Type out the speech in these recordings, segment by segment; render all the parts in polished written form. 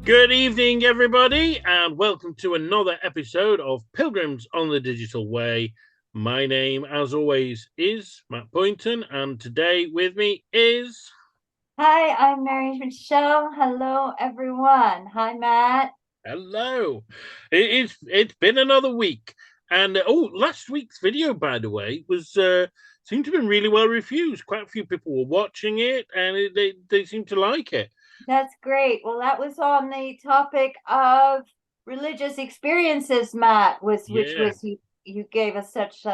Good evening, everybody, and welcome to another episode of Pilgrims on the Digital Way. My name, as always, is Matt Poynton, and today with me is... Hi, I'm Mary Michelle. Hello, everyone. Hi, Matt. Hello. It's been another week, and last week's video, by the way, was seemed to have been really well reviewed. Quite a few people were watching it, and they seem to like it. That's great. Well, that was on the topic of religious experiences, Matt, which Yeah. was you gave us such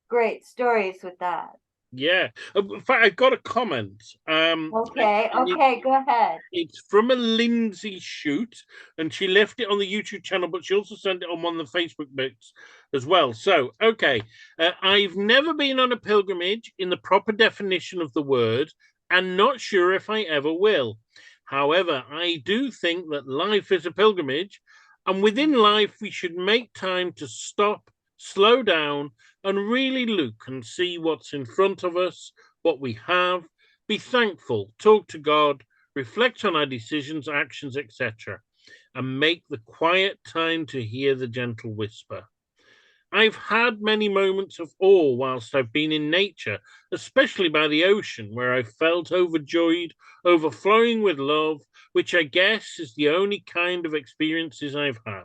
great stories with that. Yeah. In fact, I've got a comment. Okay, okay, go ahead. It's from a Lindsay shoot, and she left it on the YouTube channel, but she also sent it on one of the Facebook bits as well. So, okay, I've never been on a pilgrimage in the proper definition of the word, and not sure if I ever will. However, I do think that life is a pilgrimage, and within life, we should make time to stop, slow down, and really look and see what's in front of us, what we have, be thankful, talk to God, reflect on our decisions, actions, etc., and make the quiet time to hear the gentle whisper. I've had many moments of awe whilst I've been in nature, especially by the ocean, where I've felt overjoyed, overflowing with love, which I guess is the only kind of experiences I've had.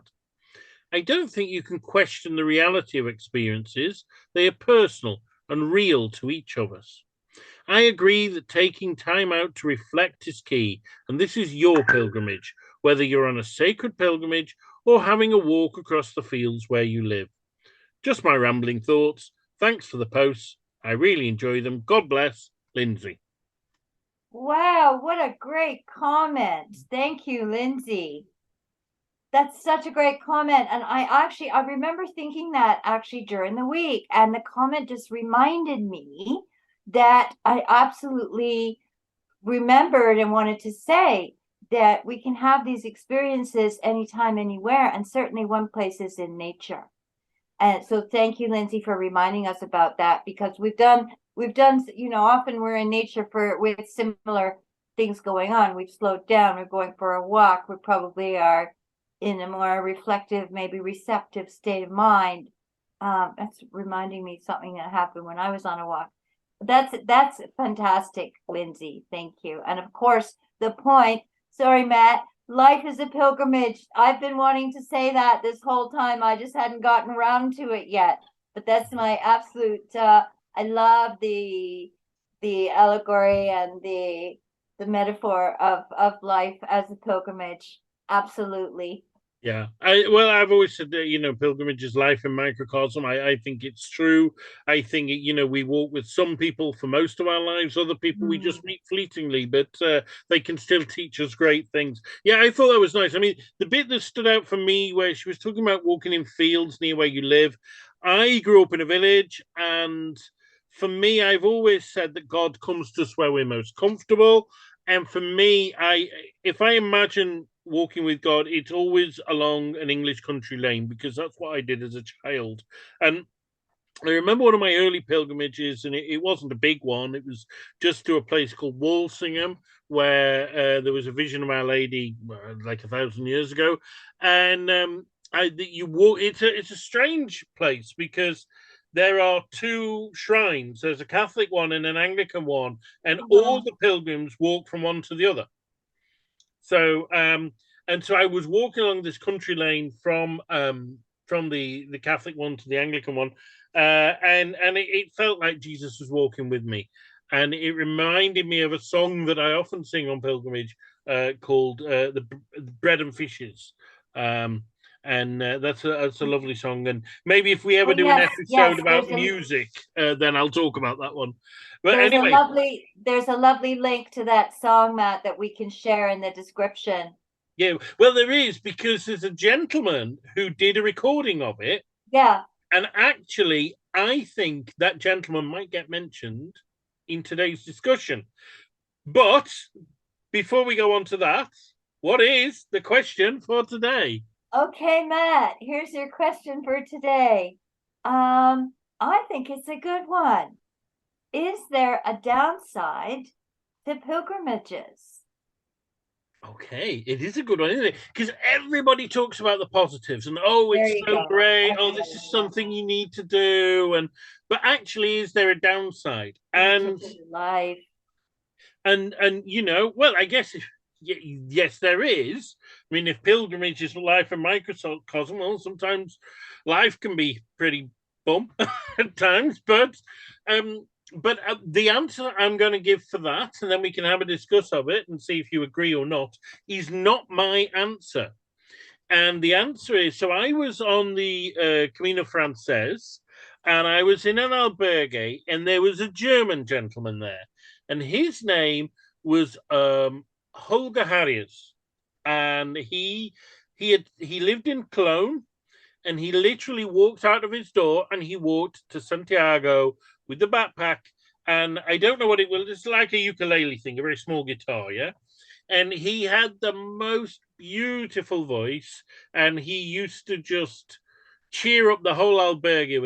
I don't think you can question the reality of experiences, they are personal and real to each of us. I agree that taking time out to reflect is key, and this is your pilgrimage, whether you're on a sacred pilgrimage or having a walk across the fields where you live. Just my rambling thoughts. Thanks for the posts. I really enjoy them. God bless, Lindsay. Wow, what a great comment. Thank you, Lindsay. That's such a great comment. And I remember thinking that actually during the week. And the comment just reminded me that I absolutely remembered and wanted to say that we can have these experiences anytime, anywhere. And certainly one place is in nature. And so thank you, Lindsay, for reminding us about that because often we're in nature with similar things going on. We've slowed down, we're going for a walk, we probably are in a more reflective, maybe receptive state of mind. That's reminding me something that happened when I was on a walk. That's fantastic, Lindsay. Thank you. And of course, the point, sorry, Matt, life is a pilgrimage. I've been wanting to say that this whole time. I just hadn't gotten around to it yet. But that's my absolute I love the allegory and the metaphor of life as a pilgrimage. Absolutely. Yeah, I've always said that pilgrimage is life in microcosm. I think it's true. I think we walk with some people for most of our lives. Other people we just Hmm. meet fleetingly, but they can still teach us great things. Yeah, I thought that was nice. I mean, the bit that stood out for me where she was talking about walking in fields near where you live. I grew up in a village, and for me, I've always said that God comes to us where we're most comfortable. And for me, if I imagine walking with God, it's always along an English country lane because that's what I did as a child. And I remember one of my early pilgrimages, and it wasn't a big one. It was just to a place called Walsingham, where there was a vision of Our Lady like 1,000 years ago. And you walk. It's a strange place because there are two shrines. There's a Catholic one and an Anglican one, and all Uh-huh. the pilgrims walk from one to the other. So and so I was walking along this country lane from the Catholic one to the Anglican one, and it felt like Jesus was walking with me, and it reminded me of a song that I often sing on pilgrimage called the Bread and Fishes. Um, and that's a lovely song. And maybe if we Oh ever do an yes, episode yes. about music, then I'll talk about that one. But There's a anyway, lovely link to that song, Matt, that we can share in the description. yeah, well, there is because there's a gentleman who did a recording of it, Yeah. and actually, I think that gentleman might get mentioned in today's discussion. But before we go on to that, what is the question for today? Okay, Matt, here's your question for today. I think it's a good one. Is there a downside to pilgrimages? Okay, it is a good one, isn't it? Because everybody talks about the positives and oh, There it's you so go. great. Oh, this Okay. is something you need to do, and but actually, is there a downside? Life. And you know, well, I guess yes, there is. I mean, if pilgrimage is life in microcosm, well, sometimes life can be pretty bum at times, um, but the answer I'm going to give for that, and then we can have a discuss of it and see if you agree or not, is not my answer. And the answer is so I was on the Camino Frances and I was in an albergue and there was a German gentleman there. And his name was Holger Harriers. And he lived in Cologne and he literally walked out of his door and he walked to Santiago with the backpack. And I don't know what it was. It's like a ukulele thing, a very small guitar, yeah. And he had the most beautiful voice, and he used to just cheer up the whole albergue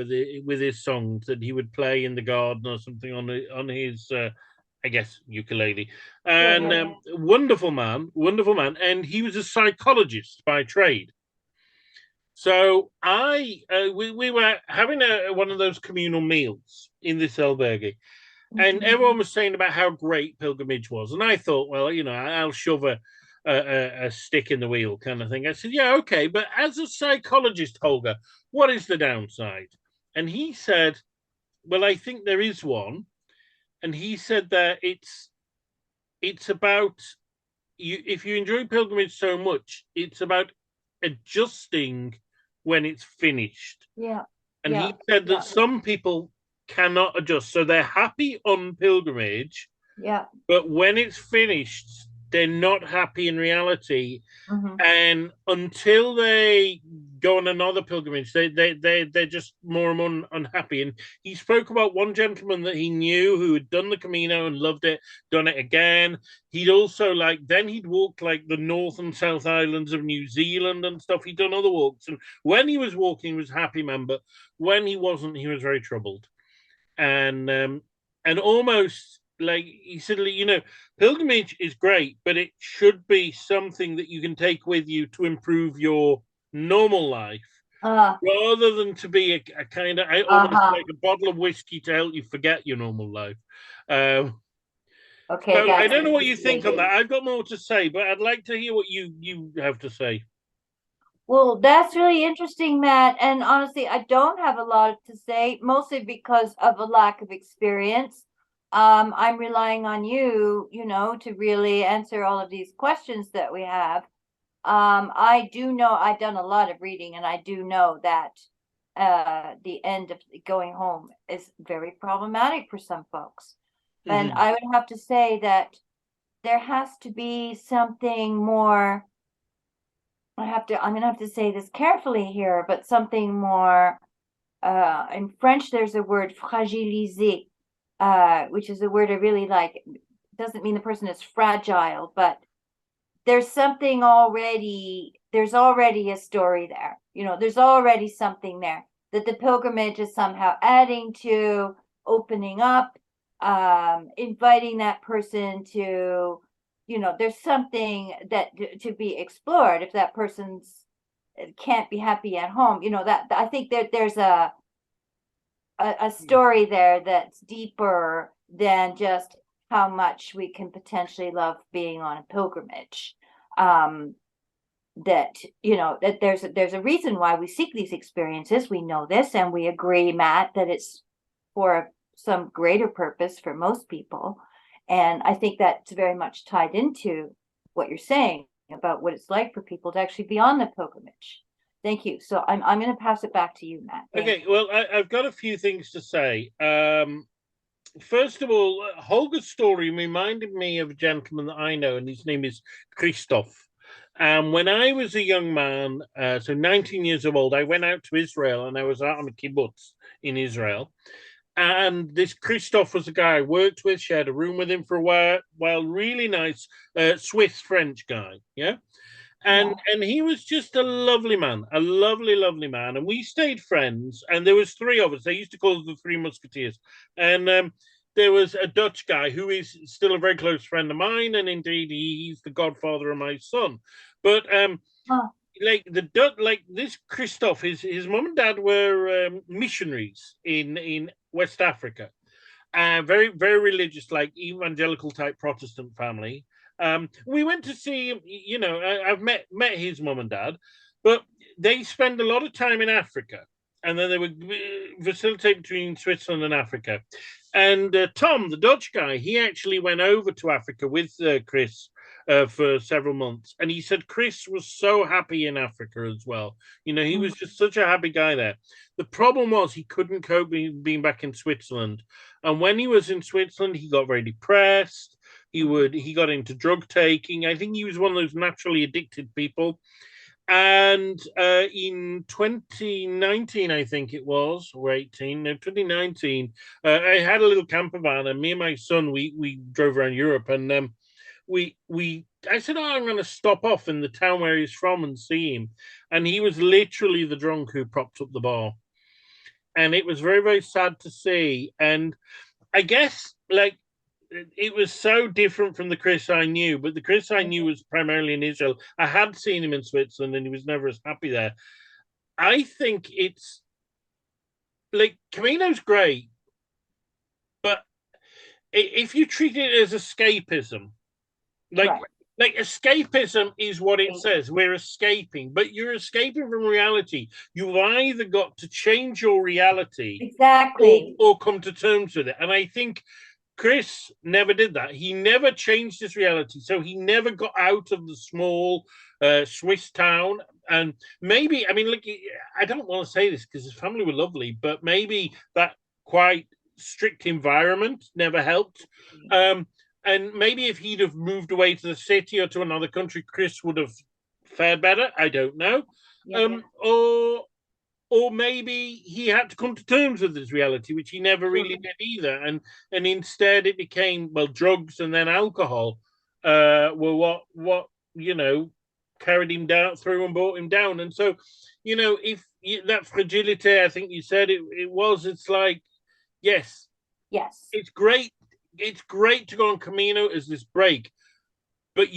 with his songs that he would play in the garden or something on his I guess ukulele. And Brilliant. wonderful man, and he was a psychologist by trade. So we were having one of those communal meals in this albergue, and Mhm. everyone was saying about how great pilgrimage was, and I thought, well, you know, I'll shove a stick in the wheel kind of thing. I said, yeah, okay, but as a psychologist, Holger, what is the downside? And he said, well, I think there is one, and he said that it's about you if you enjoy pilgrimage so much, it's about adjusting when it's finished. Yeah. And Yeah. he said that Yeah. some people cannot adjust, so they're happy on pilgrimage, Yeah. but when it's finished, they're not happy in reality. Hmm. And until they go on another pilgrimage, they're just more and more unhappy. And he spoke about one gentleman that he knew who had done the Camino and loved it, done it again. He'd also then he'd walked like the North and South Islands of New Zealand and stuff. He'd done other walks, and when he was walking, he was a happy man, but when he wasn't, he was very troubled. And almost like he said, you know, pilgrimage is great, but it should be something that you can take with you to improve your normal life Uh, rather than to be a kind of almost uh-huh. like a bottle of whiskey to help you forget your normal life. Um, Okay, so I that's don't know what you interesting. think on that. I've got more to say, but I'd like to hear what you have to say. Well, that's really interesting, Matt. And honestly, I don't have a lot to say, mostly because of a lack of experience. I'm relying on you, to really answer all of these questions that we have. I do know I've done a lot of reading, and I do know that the end of going home is very problematic for some folks. And Mm-hmm. I would have to say that there has to be something more. I'm gonna have to say this carefully here, but something more in French there's a word fragiliser, which is a word I really like. It doesn't mean the person is fragile, but there's already a story there. There's already something there that the pilgrimage is somehow adding to, opening up, inviting that person to, there's something that to be explored if that person's can't be happy at home. That I think that there's a story there that's deeper than just how much we can potentially love being on a pilgrimage. Um, that that there's a reason why we seek these experiences. We know this, and we agree, Matt, that it's for some greater purpose for most people. And I think that's very much tied into what you're saying about what it's like for people to actually be on the pilgrimage. Thank you. So I'm going to pass it back to you, Matt. Thank Okay, well, I've got a few things to say. First of all, Holger's story reminded me of a gentleman that I know, and his name is Christoph. And when I was a young man, so 19 years old, I went out to Israel and I was out on a kibbutz in Israel. And this Christoph was a guy I worked with, shared a room with him for a while really nice Swiss French guy. Yeah. yeah. And he was just a lovely man, a lovely man, and we stayed friends. And there was three of us. They used to call us the Three Musketeers, and there was a Dutch guy who is still a very close friend of mine, and indeed he's the godfather of my son. But Oh, like like this Christoph, his mom and dad were missionaries in West Africa. Very very religious, like evangelical type Protestant family. We went to see him. You know, I've met his mom and dad, but they spend a lot of time in Africa, and then they would facilitate between Switzerland and Africa. And Tom, the Dutch guy, he actually went over to Africa with Chris for several months, and he said Chris was so happy in Africa as well. You know, he mm, was just such a happy guy there. The problem was he couldn't cope being back in Switzerland, and when he was in Switzerland, he got very depressed. He got into drug taking. I think he was one of those naturally addicted people. And in 2019, I think it was, or 18, no, 2019, I had a little camper van, and me and my son, we drove around Europe, and I said, oh, I'm going to stop off in the town where he's from and see him. And he was literally the drunk who propped up the bar. And it was very, very sad to see. And I guess, like, it was so different from the Chris I knew, but the Chris I knew was primarily in Israel. I had seen him in Switzerland, and he was never as happy there. I think it's like Camino's great, but if you treat it as escapism, like right. like escapism is what it says. We're escaping, but you're escaping from reality. You've either got to change your reality Exactly. or come to terms with it. And I think Chris never did that. He never changed his reality. So he never got out of the small Swiss town. And maybe, I mean, look, I don't want to say this because his family were lovely, but maybe that quite strict environment never helped. And maybe if he'd have moved away to the city or to another country, Chris would have fared better. I don't know. Yeah. Or maybe he had to come to terms with his reality, which he never Sure. really did either. And instead it became, well, drugs and then alcohol were what you know carried him down through and brought him down. And so, you know, if that fragility, I think you said it's like, yes, Yes. it's great. It's great to go on Camino as this break, but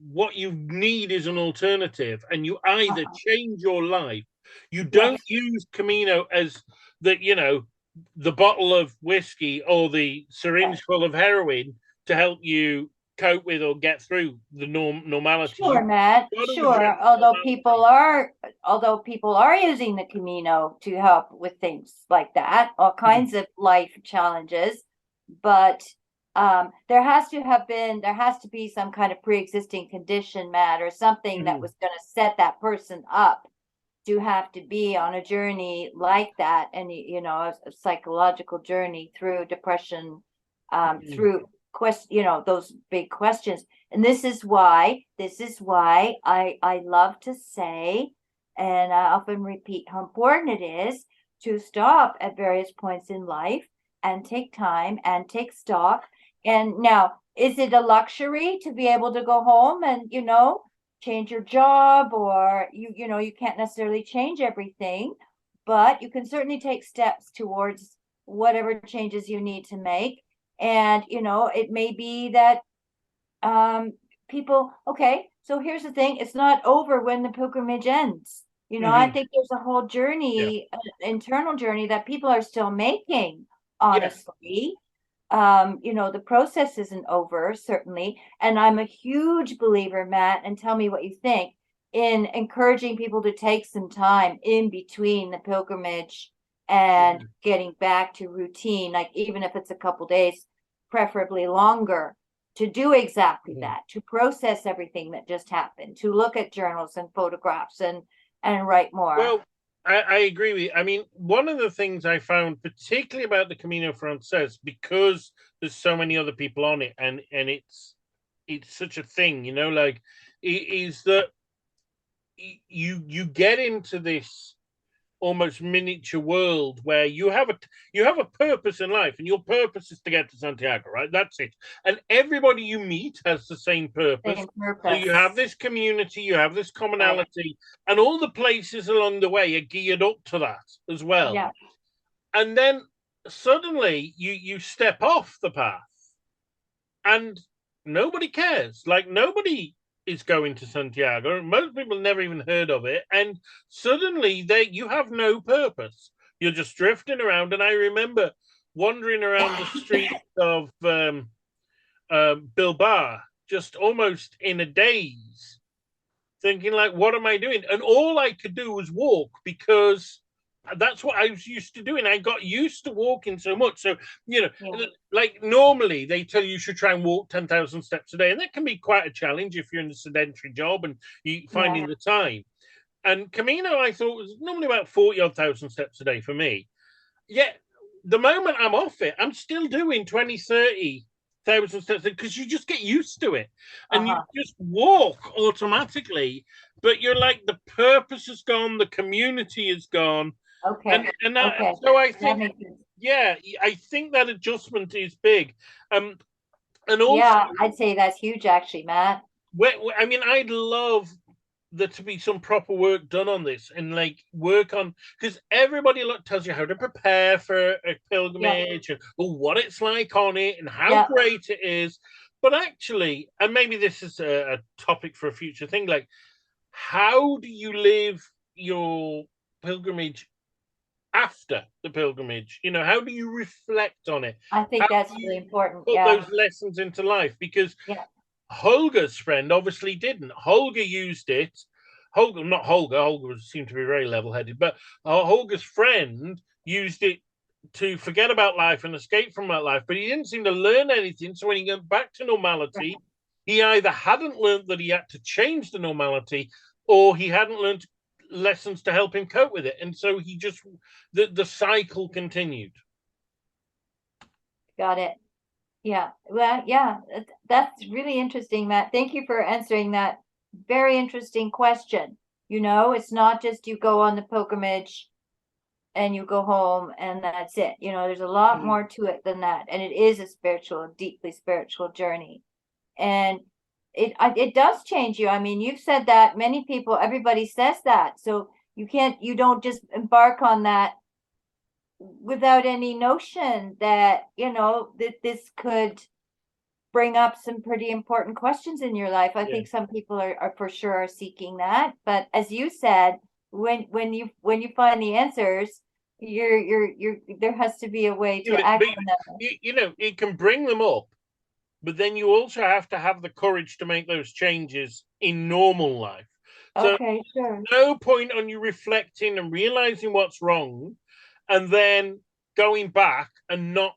what you need is an alternative, and you either Uh-huh. change your life. You don't Yes. use Camino as the bottle of whiskey or the Right. syringe full of heroin to help you cope with or get through the normality. You Sure, Matt. got to address Sure. normality. Although people are using the Camino to help with things like that, all Mhm. kinds of life challenges, but there has to be some kind of pre-existing condition, Matt, or something that Mhm. was going to set that person up to have to be on a journey like that, and a psychological journey through depression, Mhm. through those big questions. And this is why I love to say, and I often repeat how important it is to stop at various points in life and take time and take stock. And now, is it a luxury to be able to go home and change your job, or you can't necessarily change everything, but you can certainly take steps towards whatever changes you need to make. And it may be that people, okay, so here's the thing, it's not over when the pilgrimage ends. I Mhm. think there's a whole Yeah. journey, internal journey, that people are still making, Yeah. honestly. The process isn't over, certainly. And I'm a huge believer, Matt, and tell me what you think, in encouraging people to take some time in between the pilgrimage and Mhm. getting back to routine, like even if it's a couple days, preferably longer, to do exactly Mhm. that, to process everything that just happened, to look at journals and photographs and write more. Well, I agree with you. I mean, one of the things I found, particularly about the Camino Frances, because there's so many other people on it, and it's such a thing, like is that you get into this almost miniature world where you have a purpose in life, and your purpose is to get to Santiago, right? That's it. And everybody you meet has the same purpose. Same So you have purpose. this community, you have this Right. commonality, and all the places along the way are geared up to that as well. Yeah. And then suddenly you step off the path and nobody cares. Like nobody is going to Santiago. Most people never even heard of it, and suddenly you have no purpose. You're just drifting around. And I remember wandering around the streets of Bilbao, just almost in a daze, thinking like, "What am I doing?" And all I could do was walk because that's what I was used to doing. I got used to walking so much. So, Yeah. like normally they tell you should try and walk 10,000 steps a day. And that can be quite a challenge if you're in a sedentary job and you Yeah. finding the time. And Camino, I thought was normally about 40 odd thousand steps a day for me. Yet the moment I'm off it, I'm still doing 20, 30,000 steps because you just get used to it and you Uh-huh. just walk automatically. But you're like, the purpose is gone, the community is gone, Okay. Okay. so I That think, makes sense. yeah, I think that adjustment is big. Um, and also, Yeah, I'd say that's huge actually, Matt. I mean, I'd love there to be some proper work done on this and like work on, because everybody tells you how to prepare for a Yeah. pilgrimage and what it's like on it and how Yeah. great it is. But actually, and maybe this is a topic for a future thing, like how do you live your pilgrimage after the pilgrimage? How do you reflect on it? I How think that's do you really important. put Yeah. those lessons into life? Because Yeah. Holger's friend obviously didn't. Holger used it. Holger, not Holger. Holger seemed to be very level-headed, but Holger's friend used it to forget about life and escape from that life. But he didn't seem to learn anything. So when he got back to normality, Right. he either hadn't learned that he had to change the normality, or he hadn't learned lessons to help him cope with it. And so he just the cycle continued. Got it. Yeah. Well, yeah, that's really interesting, Matt. Thank you for answering that very interesting question. It's not just you go on the pilgrimage and you go home and that's it. There's a lot more to it than that. And it is a deeply spiritual journey. And it does change you. I mean, you've said that many people, everybody says that. So you don't just embark on that without any notion that, that this could bring up some pretty important questions in your life. I Yeah. think some people are for sure are seeking that. But as you said, when you find the answers, you're there has to be a way Yeah, to act but on them. it can bring them up, but then you also have to have the courage to make those changes in normal life. So Okay, sure. no point on you reflecting and realizing what's wrong and then going back and not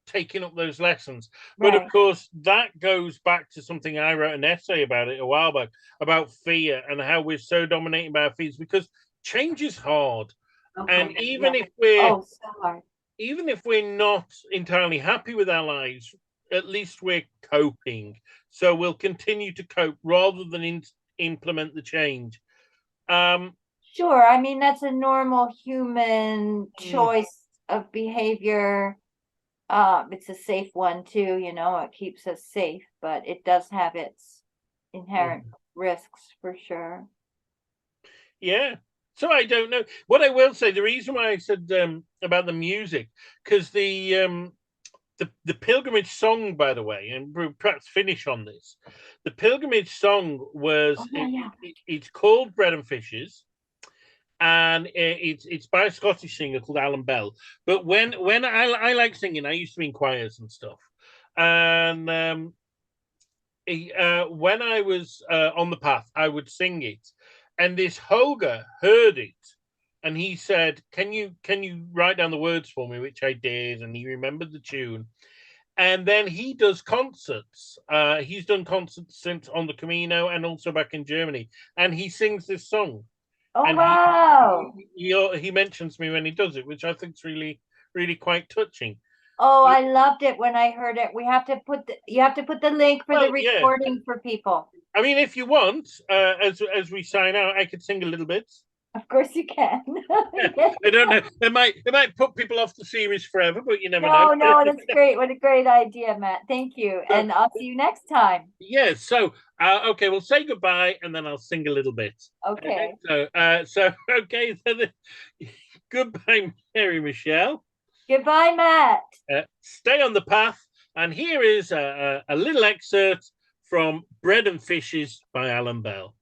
taking up those lessons. But of Right. course, that goes back to something I wrote an essay about it a while back, about fear and how we're so dominated by our fears, because change is hard. And Okay. Yeah. Oh, so hard. even if we're not entirely happy with our lives, at least we're coping. So we'll continue to cope rather than implement the change. Um, Sure. I mean, that's a normal human mm, choice of behavior. It's a safe one too, it keeps us safe, but it does have its inherent mm, risks for sure. yeah. So I don't know. What I will say, the reason why I said about the music, because the pilgrimage song, by the way, and we'll perhaps finish on this. The pilgrimage song Oh was yeah, yeah. it's called Bread and Fishes, and it's by a Scottish singer called Alan Bell. But when I like singing, I used to be in choirs and stuff, and when I was on the path, I would sing it, and this Holger heard it, and he said, "Can you write down the words for me?" Which I did, and he remembered the tune. And then he does concerts. He's done concerts since on the Camino and also back in Germany, and he sings this song. Oh And wow. he mentions me when he does it, which I think is really really quite touching. Oh, I loved it when I heard it. You have to put the link for the Well, yeah. recording for people. I mean, if you want, as we sign out, I could sing a little bit. Of course you can. I don't know. It might put people off the series forever, but you never know. No, no, that's great. What a great idea, Matt. Thank you. So, And I'll see you next time. yeah. So okay, we'll say goodbye, and then I'll sing a little bit. Okay. Okay. So okay. Goodbye, Mary Michelle. Goodbye, Matt. Stay on the path. And here is a little excerpt from Bread and Fishes by Alan Bell.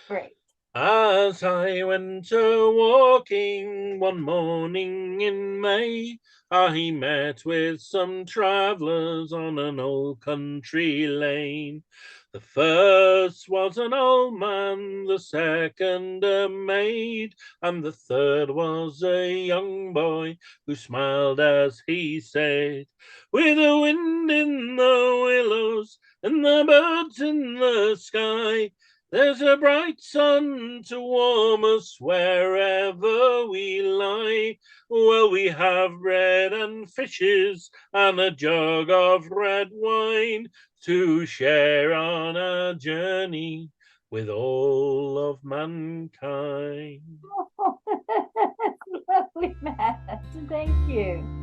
Great. As I went a-walking one morning in May, I met with some travellers on an old country lane. The first was an old man, the second a maid, and the third was a young boy who smiled as he said, with the wind in the willows and the birds in the sky, there's a bright sun to warm us wherever we lie. Well, we have bread and fishes and a jug of red wine to share on a journey with all of mankind. Lovely, Matt. Thank you.